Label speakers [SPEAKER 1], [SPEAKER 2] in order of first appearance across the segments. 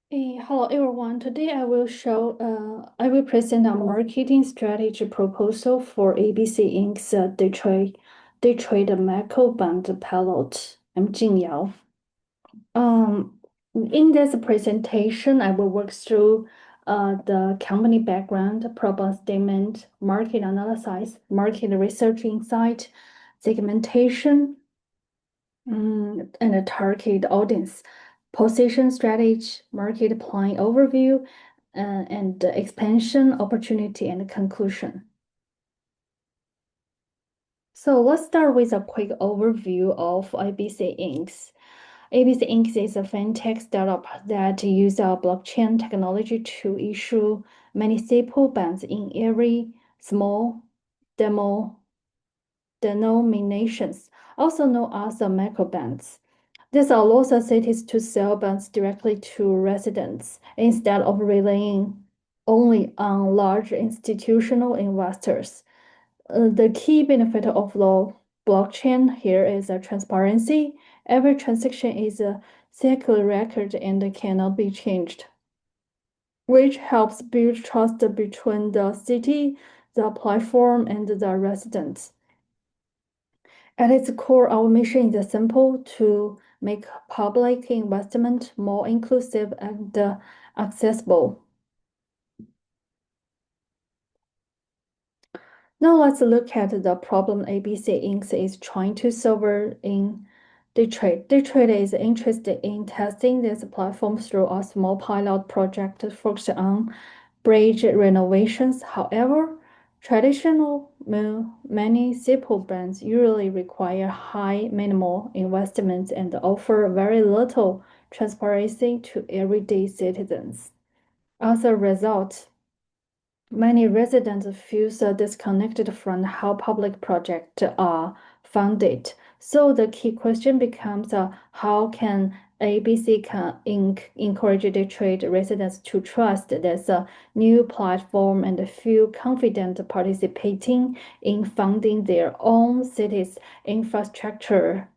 [SPEAKER 1] Hello everyone. Today I will present a marketing strategy proposal for ABC Inc.'s day trade macro bond pilot. I'm Jing Yao. In this presentation, I will work through the company background, problem statement, market analysis, market research insight, segmentation, and a target audience, position strategy, market plan overview, and the expansion opportunity and conclusion. So let's start with a quick overview of ABC Inc. ABC Inc. is a fintech startup that uses blockchain technology to issue many simple bonds in every small denominations, also known as the microbands. This allows the cities to sell bonds directly to residents instead of relying only on large institutional investors. The key benefit of the blockchain here is transparency. Every transaction is a secure record and cannot be changed, which helps build trust between the city, the platform, and the residents. At its core, our mission is simple: to make public investment more inclusive and accessible. Now let's look at the problem ABC Inc. is trying to solve in Daytrade. Daytrade is interested in testing this platform through a small pilot project focused on bridge renovations. However, traditional municipal banks usually require high minimal investments and offer very little transparency to everyday citizens. As a result, many residents feel so disconnected from how public projects are funded. So the key question becomes how can ABC Inc. encourage Detroit residents to trust this new platform and feel confident participating in funding their own city's infrastructure?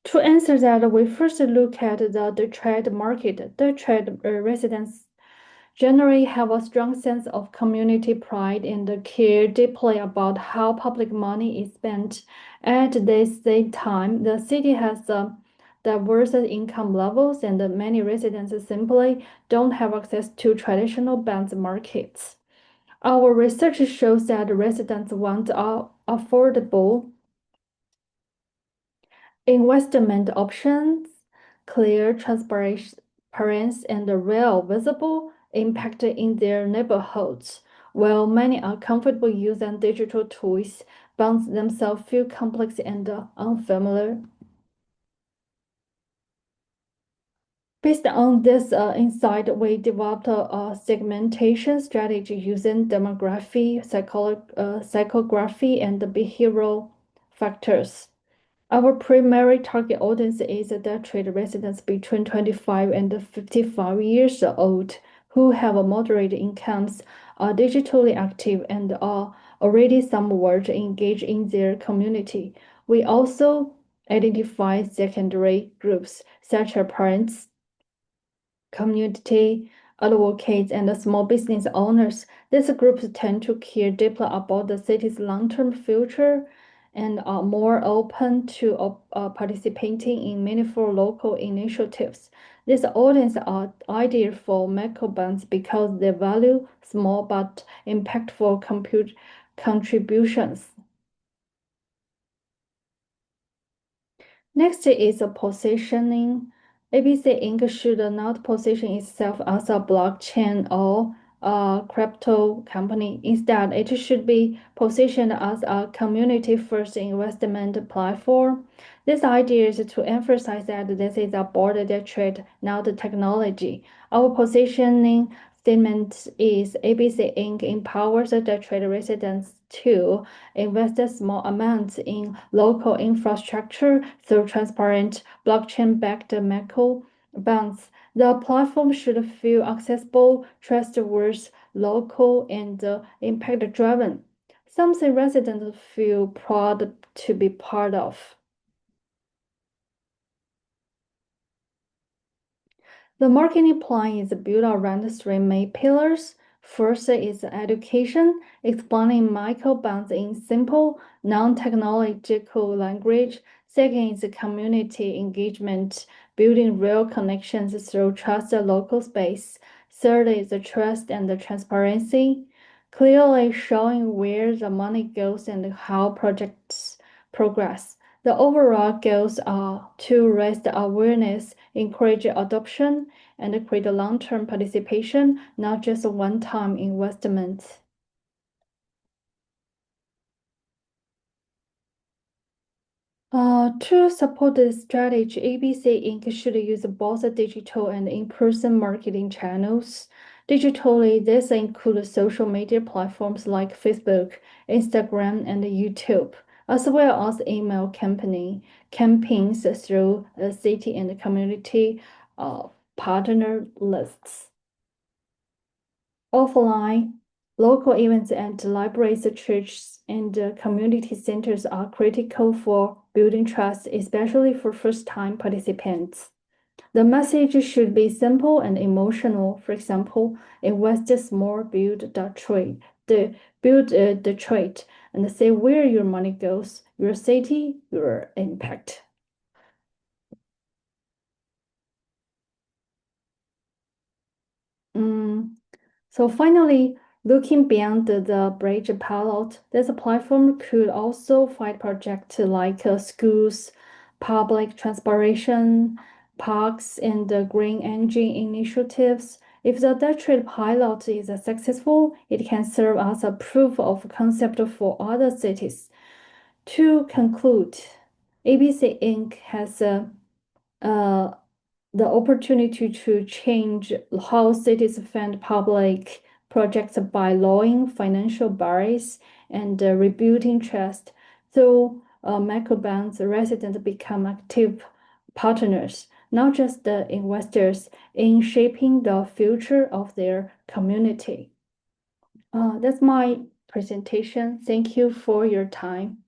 [SPEAKER 1] To answer that, we first look at the trade market. The trade residents generally have a strong sense of community pride and care deeply about how public money is spent. At the same time, the city has diverse income levels, and many residents simply don't have access to traditional bank markets. Our research shows that residents want affordable investment options, clear transparency, and real visible impact in their neighborhoods. While many are comfortable using digital tools, bonds themselves feel complex and unfamiliar. Based on this insight, we developed a segmentation strategy using demography, psychography, and behavioral factors. Our primary target audience is Detroit residents between 25 and 55 years old who have moderate incomes, are digitally active, and are already somewhat engaged in their community. We also identify secondary groups such as parents, community advocates, and small business owners. These groups tend to care deeply about the city's long-term future and are more open to participating in meaningful local initiatives. These audiences are ideal for microbanks because they value small but impactful contributions. Next is positioning. ABC Inc. should not position itself as a blockchain or a crypto company. Instead, it should be positioned as a community-first investment platform. This idea is to emphasize that this is a border trade, not technology. Our positioning statement is ABC Inc. empowers the Detroit residents to invest small amounts in local infrastructure through transparent blockchain-backed macro bonds. The platform should feel accessible, trustworthy, local, and impact-driven, something residents feel proud to be part of. The marketing plan is built around three main pillars. First is education, explaining microbands in simple, non-technological language. Second is community engagement, building real connections through trusted local space. Third is the trust and the transparency, clearly showing where the money goes and how projects progress. The overall goals are to raise the awareness, encourage adoption, and create a long-term participation, not just a one-time investment. To support this strategy, ABC Inc. should use both digital and in-person marketing channels. Digitally, this includes social media platforms like Facebook, Instagram, and YouTube, as well as email campaigns through city and community uh, partner lists. Offline, local events and libraries, churches, and community centers are critical for building trust, especially for first-time participants. The message should be simple and emotional. For example, invest small, build the trade, and say where your money goes, your city, your impact. Mm, So finally, looking beyond the bridge pilot, this platform could also find projects like schools, public transportation, parks, and the green energy initiatives. If the Detroit pilot is successful, it can serve as a proof of concept for other cities. To conclude, ABC Inc. has uh, the opportunity to change how cities fund public projects by lowering financial barriers and rebuilding trust. So, microbanks residents become active partners, not just the investors, in shaping the future of their community. That's my presentation. Thank you for your time.